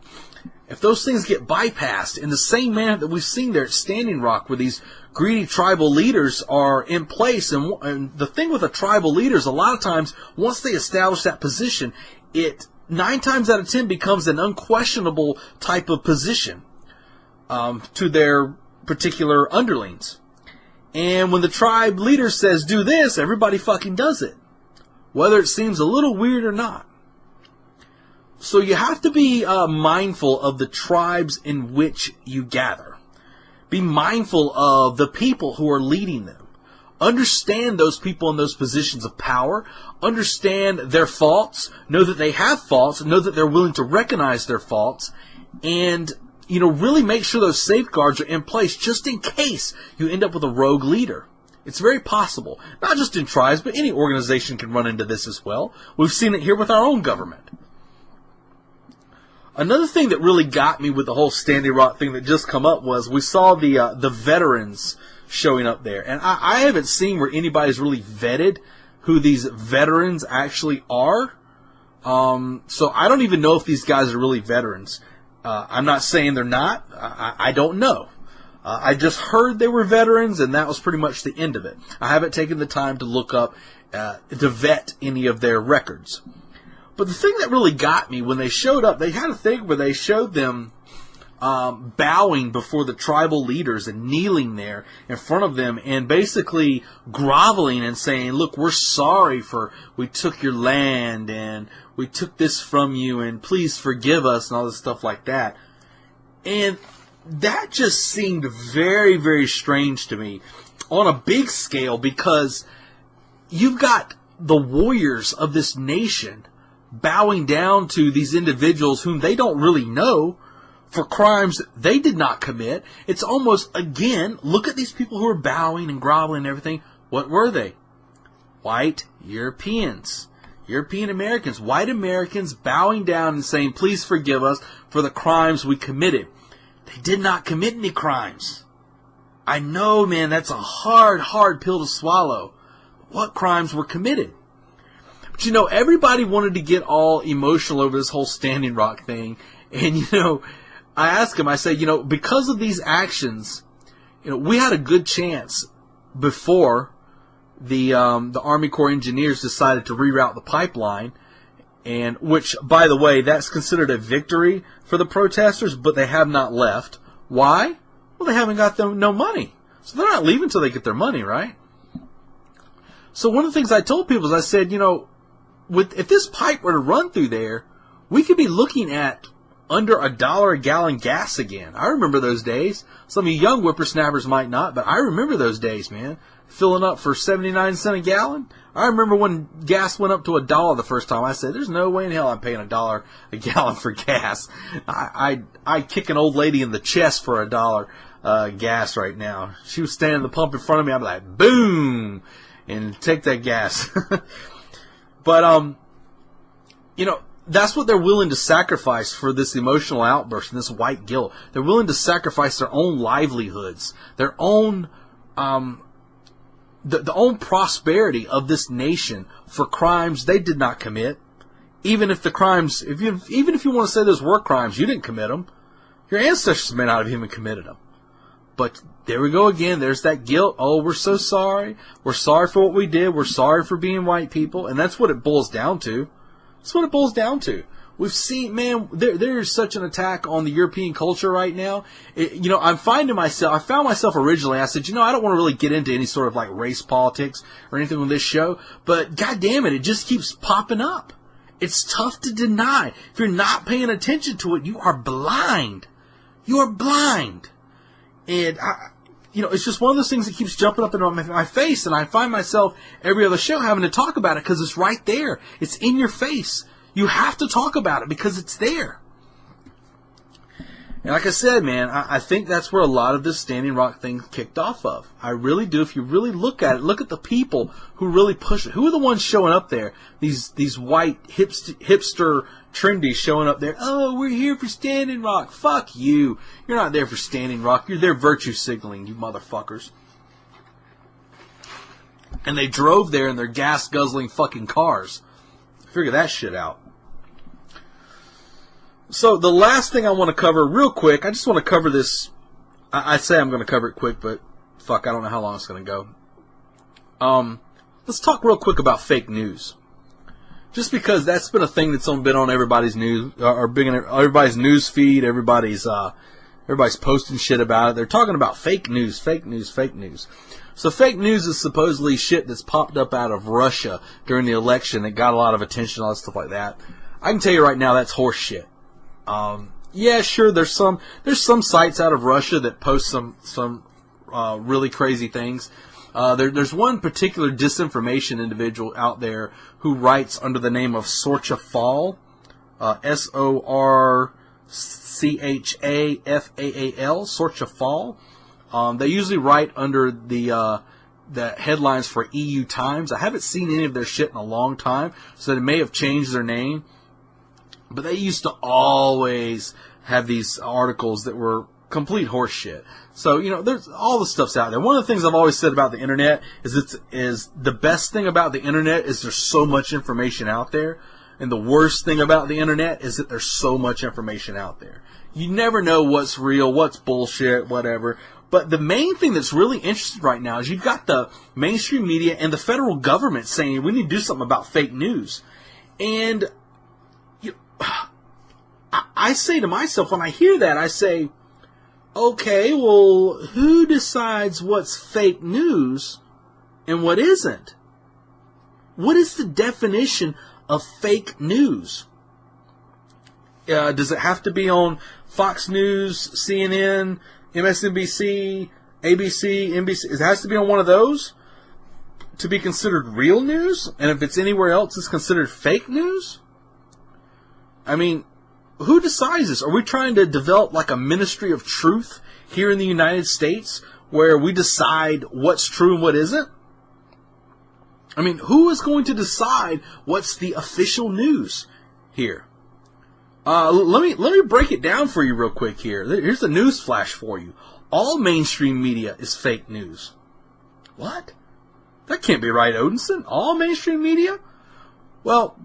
if those things get bypassed in the same manner that we've seen there at Standing Rock, where these greedy tribal leaders are in place, and the thing with a tribal leader is a lot of times, once they establish that position, it 9 times out of 10 becomes an unquestionable type of position to their particular underlings. And when the tribe leader says, do this, everybody fucking does it, whether it seems a little weird or not. So you have to be mindful of the tribes in which you gather. Be mindful of the people who are leading them. Understand those people in those positions of power. Understand their faults. Know that they have faults. Know that they're willing to recognize their faults. And, you know, really make sure those safeguards are in place just in case you end up with a rogue leader. It's very possible. Not just in tribes, but any organization can run into this as well. We've seen it here with our own government. Another thing that really got me with the whole Standing Rock thing that just come up was we saw the veterans showing up there. And I haven't seen where anybody's really vetted who these veterans actually are. So I don't even know if these guys are really veterans. I'm not saying they're not. I don't know. I just heard they were veterans, and that was pretty much the end of it. I haven't taken the time to look up, to vet any of their records. But the thing that really got me, when they showed up, they had a thing where they showed them bowing before the tribal leaders and kneeling there in front of them and basically groveling and saying, look, we're sorry for we took your land and we took this from you and please forgive us and all this stuff like that. And that just seemed very, very strange to me on a big scale, because you've got the warriors of this nation bowing down to these individuals whom they don't really know for crimes they did not commit. It's almost, again, look at these people who are bowing and groveling and everything. What were they? White Europeans. European Americans. White Americans bowing down and saying, please forgive us for the crimes we committed. They did not commit any crimes. I know, man, that's a hard, hard pill to swallow. What crimes were committed? But, you know, everybody wanted to get all emotional over this whole Standing Rock thing. And, you know, I asked him, I said, you know, because of these actions, you know, we had a good chance before the Army Corps engineers decided to reroute the pipeline, and which, by the way, that's considered a victory for the protesters, but they have not left. Why? Well, they haven't got no money. So they're not leaving until they get their money, right? So one of the things I told people is I said, you know, if this pipe were to run through there, we could be looking at under $1 a gallon gas again. I remember those days. Some of you young whippersnappers might not, but I remember those days, man. Filling up for 79 cents a gallon. I remember when gas went up to $1 the first time. I said, there's no way in hell I'm paying $1 a gallon for gas. I'd kick an old lady in the chest for $1 gas right now. She was standing at the pump in front of me. I'd be like, boom, and take that gas. But, you know, that's what they're willing to sacrifice for this emotional outburst and this white guilt. They're willing to sacrifice their own livelihoods, their own, the own prosperity of this nation for crimes they did not commit. Even if the crimes, even if you want to say those were crimes, you didn't commit them. Your ancestors may not have even committed them. But there we go again. There's that guilt. Oh, we're so sorry. We're sorry for what we did. We're sorry for being white people. And that's what it boils down to. That's what it boils down to. We've seen, man, there's such an attack on the European culture right now. You know, I found myself originally, I said, you know, I don't want to really get into any sort of like race politics or anything on this show, but God damn it just keeps popping up. It's tough to deny. If you're not paying attention to it, you are blind. You are blind. And, it's just one of those things that keeps jumping up in my face, and I find myself every other show having to talk about it because it's right there. It's in your face. You have to talk about it because it's there. And like I said, man, I think that's where a lot of this Standing Rock thing kicked off of. I really do. If you really look at it, look at the people who really push it. Who are the ones showing up there? These white hipster trendies showing up there. Oh, we're here for Standing Rock. Fuck you. You're not there for Standing Rock. You're there virtue signaling, you motherfuckers. And they drove there in their gas-guzzling fucking cars. Figure that shit out. So the last thing I want to cover real quick, I just want to cover this. I say I'm going to cover it quick, but fuck, I don't know how long it's going to go. Let's talk real quick about fake news. Just because that's been a thing that's been on everybody's news, or big in everybody's news feed, everybody's posting shit about it. They're talking about fake news, fake news, fake news. So fake news is supposedly shit that's popped up out of Russia during the election that got a lot of attention, all that stuff like that. I can tell you right now that's horse shit. Yeah, sure. There's some sites out of Russia that post some really crazy things. There's one particular disinformation individual out there who writes under the name of Sorchafaal, Sorchafaal, Sorchafaal. They usually write under the headlines for EU Times. I haven't seen any of their shit in a long time, so they may have changed their name. But they used to always have these articles that were complete horse shit. So, there's all the stuff's out there. One of the things I've always said about the internet is the best thing about the internet is there's so much information out there. And the worst thing about the internet is that there's so much information out there. You never know what's real, what's bullshit, whatever. But the main thing that's really interesting right now is you've got the mainstream media and the federal government saying we need to do something about fake news. And I say to myself, when I hear that, I say, okay, well, who decides what's fake news and what isn't? What is the definition of fake news? Does it have to be on Fox News, CNN, MSNBC, ABC, NBC? It has to be on one of those to be considered real news? And if it's anywhere else, it's considered fake news? I mean, who decides this? Are we trying to develop like a ministry of truth here in the United States where we decide what's true and what isn't? I mean, who is going to decide what's the official news here? Let me break it down for you real quick here. Here's a news flash for you. All mainstream media is fake news. What? That can't be right, Odinson. All mainstream media? Well,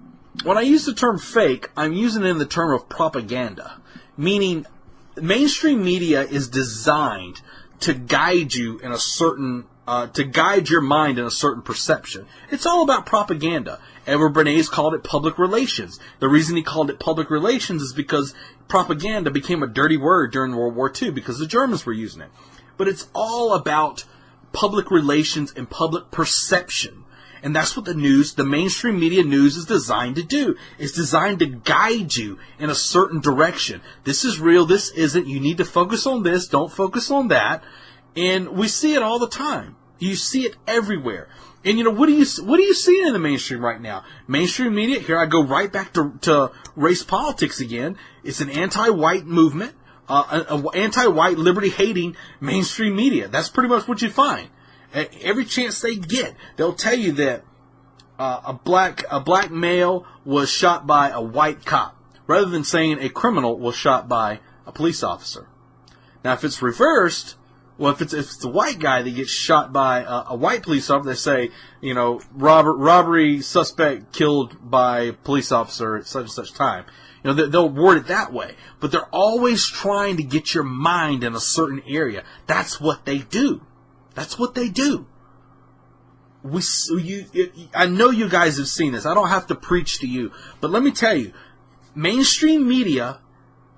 when I use the term fake, I'm using it in the term of propaganda. Meaning, mainstream media is designed to guide you in a certain, to guide your mind in a certain perception. It's all about propaganda. Edward Bernays called it public relations. The reason he called it public relations is because propaganda became a dirty word during World War II because the Germans were using it. But it's all about public relations and public perception. And that's what the mainstream media news is designed to do. It's designed to guide you in a certain direction. This is real, this isn't. You need to focus on this, don't focus on that. And we see it all the time. You see it everywhere. And what are you seeing in the mainstream right now? Mainstream media, here I go right back to race politics again. It's an anti-white movement, an anti-white, liberty-hating mainstream media. That's pretty much what you find. Every chance they get, they'll tell you that a black male was shot by a white cop, rather than saying a criminal was shot by a police officer. Now, if it's reversed, well, if it's a white guy that gets shot by a white police officer, they say, robbery suspect killed by police officer at such and such time. They'll word it that way. But they're always trying to get your mind in a certain area. That's what they do. That's what they do. I know you guys have seen this. I don't have to preach to you. But let me tell you, mainstream media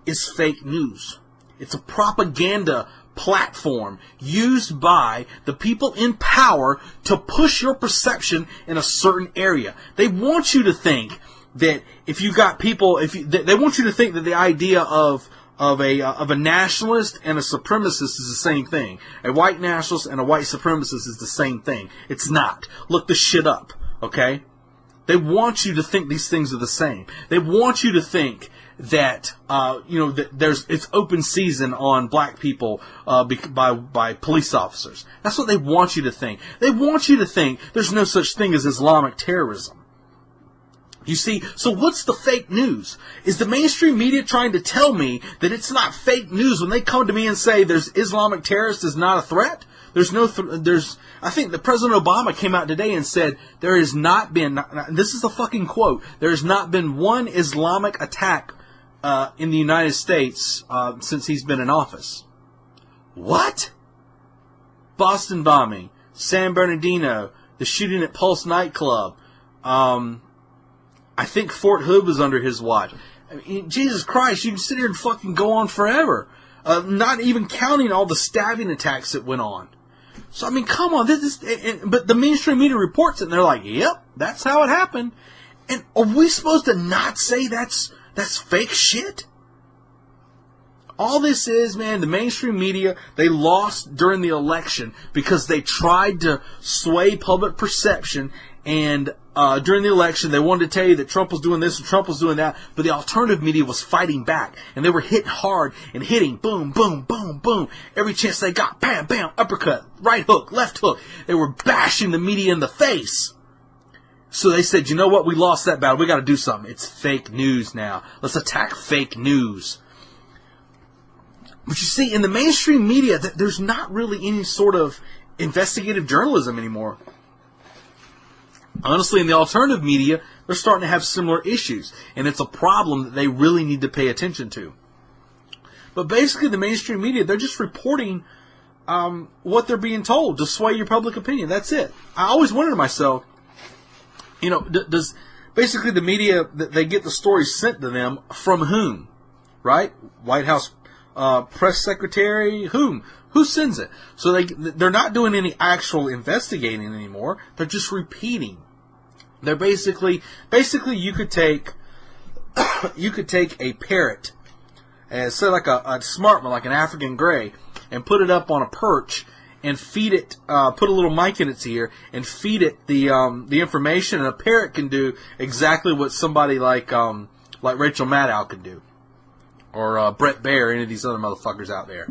is fake news. It's a propaganda platform used by the people in power to push your perception in a certain area. They want you to think that if you got people, they want you to think that the idea of a nationalist and a supremacist is the same thing. A white nationalist and a white supremacist is the same thing. It's not. Look this shit up, okay? They want you to think these things are the same. They want you to think that that it's open season on black people by police officers. That's what they want you to think. They want you to think there's no such thing as Islamic terrorism. You see, so what's the fake news? Is the mainstream media trying to tell me that it's not fake news when they come to me and say there's Islamic terrorists is not a threat? I think that President Obama came out today and said there has not been, this is a fucking quote, there has not been one Islamic attack in the United States since he's been in office. What? Boston bombing, San Bernardino, the shooting at Pulse nightclub, I think Fort Hood was under his watch. I mean, Jesus Christ, you can sit here and fucking go on forever. Not even counting all the stabbing attacks that went on. So, I mean, come on. But the mainstream media reports it, and they're like, yep, that's how it happened. And are we supposed to not say that's fake shit? All this is, man, the mainstream media, they lost during the election because they tried to sway public perception, and during the election, they wanted to tell you that Trump was doing this and Trump was doing that, but the alternative media was fighting back, and they were hitting hard and hitting boom, boom, boom, boom. Every chance they got, bam, bam, uppercut, right hook, left hook. They were bashing the media in the face. So they said, you know what, we lost that battle. We got to do something. It's fake news now. Let's attack fake news. But you see, in the mainstream media, there's not really any sort of investigative journalism anymore. Honestly, in the alternative media, they're starting to have similar issues, and it's a problem that they really need to pay attention to. But basically, the mainstream media, they're just reporting what they're being told to sway your public opinion. That's it. I always wondered to myself, does basically the media, they get the stories sent to them from whom? Right? White House press secretary, whom? Who sends it? So they're not doing any actual investigating anymore. They're just repeating. They're basically you could take a parrot, and say like a smart one, like an African gray, and put it up on a perch and feed it, put a little mic in its ear and feed it the information, and a parrot can do exactly what somebody like Rachel Maddow can do, or Brett Baer, any of these other motherfuckers out there.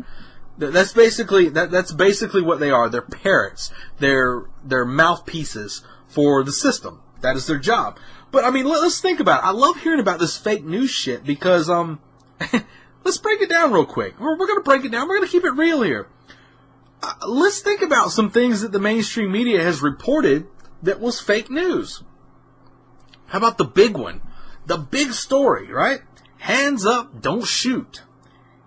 That's basically what they are. They're parrots. They're mouthpieces for the system. That is their job. But I mean, let's think about it. I love hearing about this fake news shit because let's break it down real quick. We're going to break it down. We're going to keep it real here. Let's think about some things that the mainstream media has reported that was fake news. How about the big one? The big story, right? Hands up, don't shoot.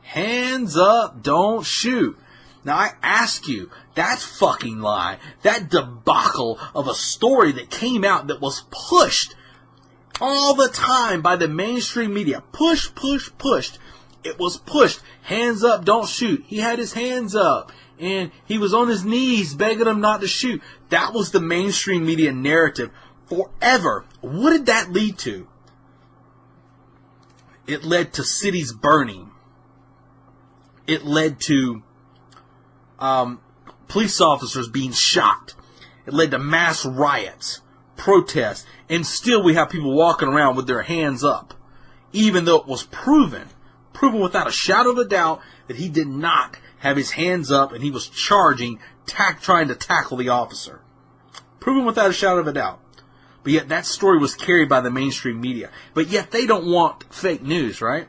Hands up, don't shoot. Now I ask you, that fucking lie, that debacle of a story that came out that was pushed all the time by the mainstream media. Pushed. It was pushed. Hands up, don't shoot. He had his hands up, and he was on his knees begging them not to shoot. That was the mainstream media narrative forever. What did that lead to? It led to cities burning. It led to police officers being shot. It led to mass riots, protests, and still we have people walking around with their hands up, even though it was proven without a shadow of a doubt that he did not have his hands up and he was charging, trying to tackle the officer. Proven without a shadow of a doubt. But yet that story was carried by the mainstream media. But yet they don't want fake news, right?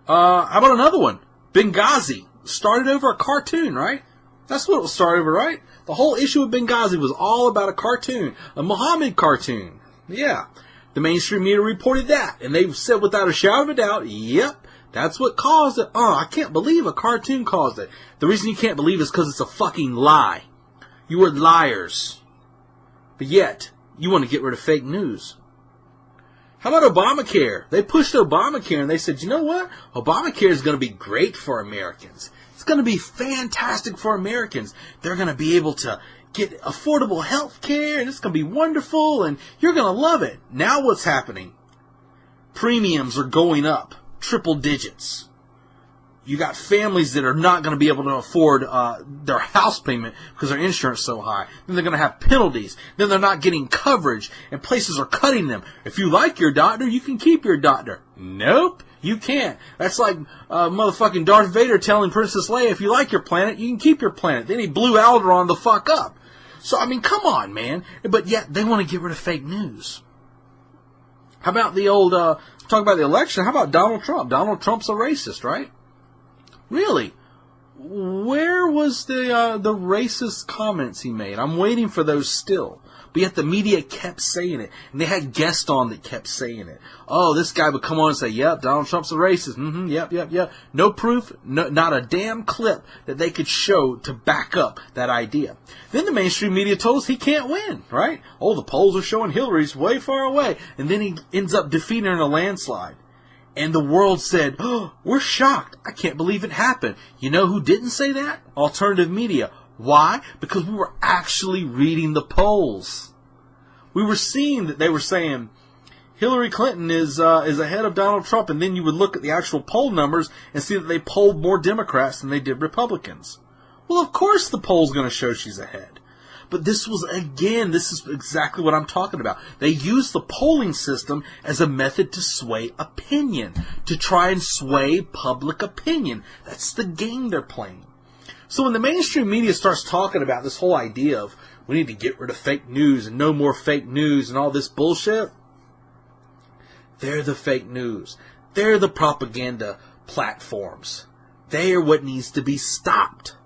How about another one? Benghazi. Started over a cartoon, right? That's what it was started over, right? The whole issue with Benghazi was all about a cartoon. A Muhammad cartoon. Yeah. The mainstream media reported that. And they said without a shadow of a doubt, yep, that's what caused it. Oh, I can't believe a cartoon caused it. The reason you can't believe it is because it's a fucking lie. You are liars. But yet, you want to get rid of fake news. How about Obamacare? They pushed Obamacare and they said, you know what? Obamacare is going to be great for Americans. It's going to be fantastic for Americans. They're going to be able to get affordable health care, and it's going to be wonderful, and you're going to love it. Now what's happening? Premiums are going up, triple digits. You got families that are not going to be able to afford their house payment because their insurance is so high. Then they're going to have penalties. Then they're not getting coverage, and places are cutting them. If you like your doctor, you can keep your doctor. Nope, you can't. That's like motherfucking Darth Vader telling Princess Leia, if you like your planet, you can keep your planet. Then he blew Alderaan the fuck up. So, I mean, come on, man. But yet, they want to get rid of fake news. How about the old, talk about the election, how about Donald Trump? Donald Trump's a racist, right? Really? Where was the racist comments he made? I'm waiting for those still. But yet the media kept saying it. And they had guests on that kept saying it. Oh, this guy would come on and say, yep, Donald Trump's a racist. Yep. No proof, not a damn clip that they could show to back up that idea. Then the mainstream media told us he can't win, right? Oh, the polls are showing Hillary's way far away. And then he ends up defeating her in a landslide. And the world said, oh, we're shocked. I can't believe it happened. You know who didn't say that? Alternative media. Why? Because we were actually reading the polls. We were seeing that they were saying Hillary Clinton is ahead of Donald Trump, and then you would look at the actual poll numbers and see that they polled more Democrats than they did Republicans. Well, of course the poll's going to show she's ahead. But this is exactly what I'm talking about. They use the polling system as a method to sway opinion, to try and sway public opinion. That's the game they're playing. So when the mainstream media starts talking about this whole idea of we need to get rid of fake news and no more fake news and all this bullshit, they're the fake news. They're the propaganda platforms. They are what needs to be stopped.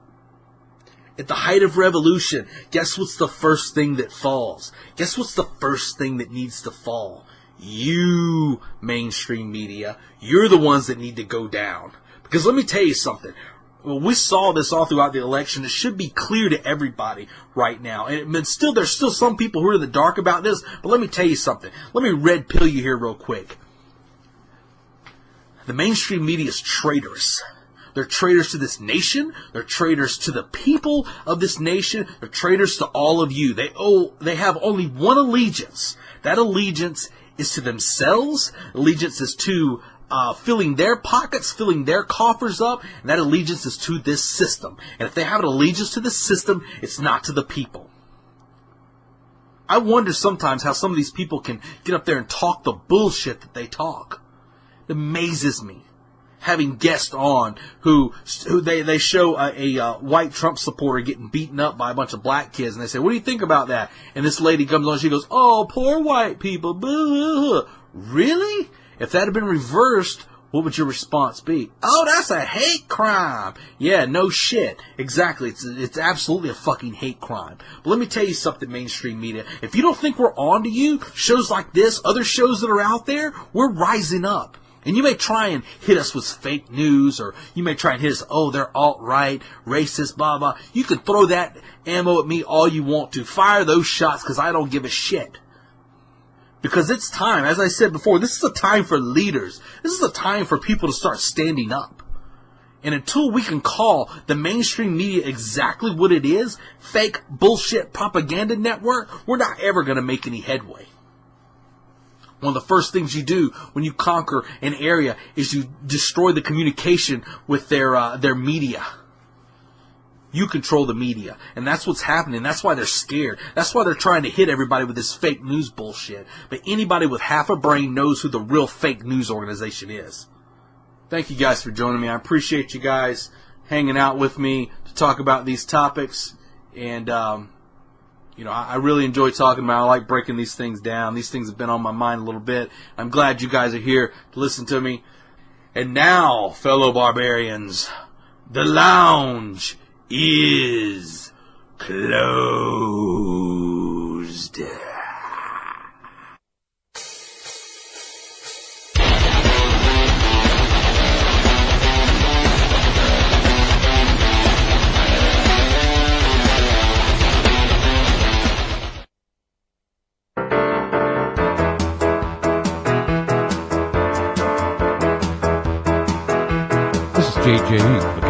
At the height of revolution, guess what's the first thing that falls? Guess what's the first thing that needs to fall? You, mainstream media, you're the ones that need to go down. Because let me tell you something. Well, we saw this all throughout the election. It should be clear to everybody right now. And there's still some people who are in the dark about this. But let me tell you something. Let me red pill you here real quick. The mainstream media is traitorous. They're traitors to this nation. They're traitors to the people of this nation. They're traitors to all of you. They have only one allegiance. That allegiance is to themselves. Allegiance is to filling their pockets, filling their coffers up. And that allegiance is to this system. And if they have an allegiance to this system, it's not to the people. I wonder sometimes how some of these people can get up there and talk the bullshit that they talk. It amazes me. Having guests on who they show a white Trump supporter getting beaten up by a bunch of black kids, and they say, what do you think about that? And this lady comes on, she goes, oh, poor white people, boo. Really? If that had been reversed, what would your response be? Oh, that's a hate crime. Yeah, no shit. Exactly. It's absolutely a fucking hate crime. But let me tell you something, mainstream media. If you don't think we're on to you, shows like this, other shows that are out there, we're rising up. And you may try and hit us with fake news, or you may try and hit us, oh, they're alt-right, racist, blah, blah. You can throw that ammo at me all you want to. Fire those shots, because I don't give a shit. Because it's time, as I said before, this is a time for leaders. This is a time for people to start standing up. And until we can call the mainstream media exactly what it is, fake bullshit propaganda network, we're not ever going to make any headway. One of the first things you do when you conquer an area is you destroy the communication with their media. You control the media. And that's what's happening. That's why they're scared. That's why they're trying to hit everybody with this fake news bullshit. But anybody with half a brain knows who the real fake news organization is. Thank you guys for joining me. I appreciate you guys hanging out with me to talk about these topics. And, I really enjoy talking about it. I like breaking these things down. These things have been on my mind a little bit. I'm glad you guys are here to listen to me. And now, fellow barbarians, the lounge is closed. JJ